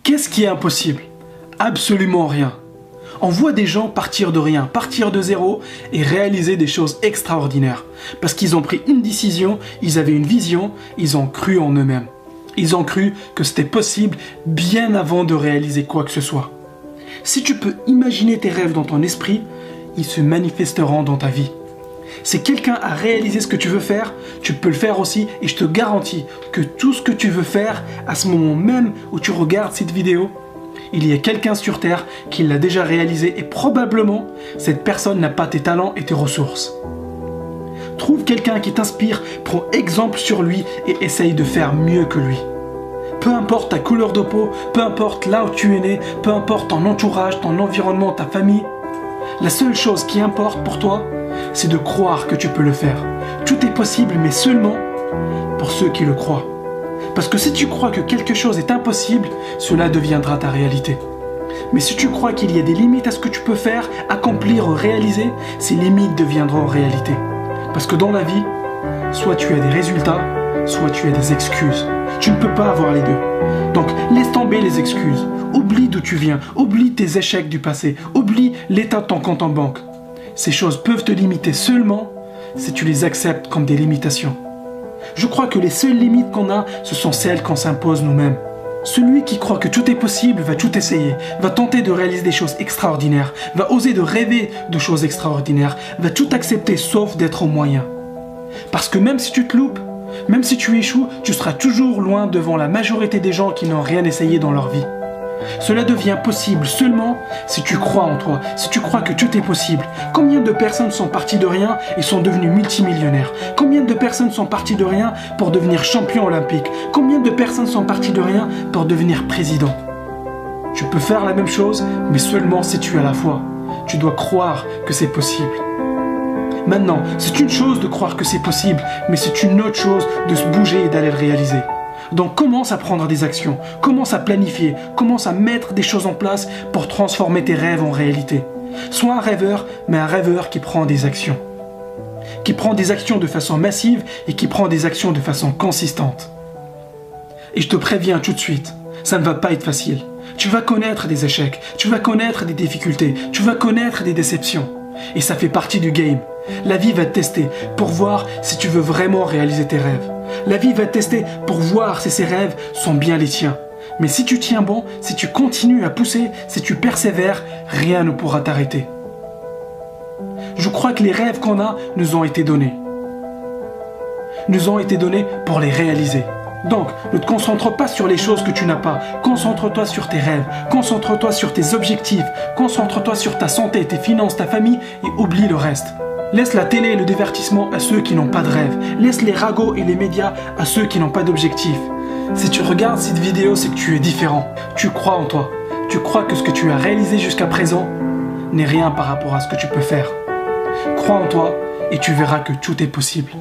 Qu'est-ce qui est impossible? Absolument rien. On voit des gens partir de rien, partir de zéro et réaliser des choses extraordinaires. Parce qu'ils ont pris une décision, ils avaient une vision, ils ont cru en eux-mêmes. Ils ont cru que c'était possible bien avant de réaliser quoi que ce soit. Si tu peux imaginer tes rêves dans ton esprit, ils se manifesteront dans ta vie. Si quelqu'un a réalisé ce que tu veux faire, tu peux le faire aussi et je te garantis que tout ce que tu veux faire, à ce moment même où tu regardes cette vidéo, il y a quelqu'un sur Terre qui l'a déjà réalisé et probablement cette personne n'a pas tes talents et tes ressources. Trouve quelqu'un qui t'inspire, prends exemple sur lui et essaye de faire mieux que lui. Peu importe ta couleur de peau, peu importe là où tu es né, peu importe ton entourage, ton environnement, ta famille, la seule chose qui importe pour toi, c'est de croire que tu peux le faire. Tout est possible, mais seulement pour ceux qui le croient. Parce que si tu crois que quelque chose est impossible, cela deviendra ta réalité. Mais si tu crois qu'il y a des limites à ce que tu peux faire, accomplir ou réaliser, ces limites deviendront réalité. Parce que dans la vie, soit tu as des résultats, soit tu as des excuses. Tu ne peux pas avoir les deux. Donc laisse tomber les excuses. Oublie d'où tu viens, oublie tes échecs du passé, oublie l'état de ton compte en banque. Ces choses peuvent te limiter seulement si tu les acceptes comme des limitations. Je crois que les seules limites qu'on a, ce sont celles qu'on s'impose nous-mêmes. Celui qui croit que tout est possible va tout essayer, va tenter de réaliser des choses extraordinaires, va oser de rêver de choses extraordinaires, va tout accepter sauf d'être au moyen. Parce que même si tu te loupes, même si tu échoues, tu seras toujours loin devant la majorité des gens qui n'ont rien essayé dans leur vie. Cela devient possible seulement si tu crois en toi, si tu crois que tout est possible. Combien de personnes sont parties de rien et sont devenues multimillionnaires? Combien de personnes sont parties de rien pour devenir champion olympique? Combien de personnes sont parties de rien pour devenir président? Tu peux faire la même chose, mais seulement si tu as la foi. Tu dois croire que c'est possible. Maintenant, c'est une chose de croire que c'est possible, mais c'est une autre chose de se bouger et d'aller le réaliser. Donc commence à prendre des actions, commence à planifier, commence à mettre des choses en place pour transformer tes rêves en réalité. Sois un rêveur, mais un rêveur qui prend des actions. Qui prend des actions de façon massive et qui prend des actions de façon consistante. Et je te préviens tout de suite, ça ne va pas être facile. Tu vas connaître des échecs, tu vas connaître des difficultés, tu vas connaître des déceptions. Et ça fait partie du game. La vie va te tester pour voir si tu veux vraiment réaliser tes rêves. La vie va te tester pour voir si ces rêves sont bien les tiens. Mais si tu tiens bon, si tu continues à pousser, si tu persévères, rien ne pourra t'arrêter. Je crois que les rêves qu'on a nous ont été donnés. Nous ont été donnés pour les réaliser. Donc, ne te concentre pas sur les choses que tu n'as pas. Concentre-toi sur tes rêves. Concentre-toi sur tes objectifs. Concentre-toi sur ta santé, tes finances, ta famille et oublie le reste. Laisse la télé et le divertissement à ceux qui n'ont pas de rêve. Laisse les ragots et les médias à ceux qui n'ont pas d'objectif. Si tu regardes cette vidéo, c'est que tu es différent. Tu crois en toi. Tu crois que ce que tu as réalisé jusqu'à présent n'est rien par rapport à ce que tu peux faire. Crois en toi et tu verras que tout est possible.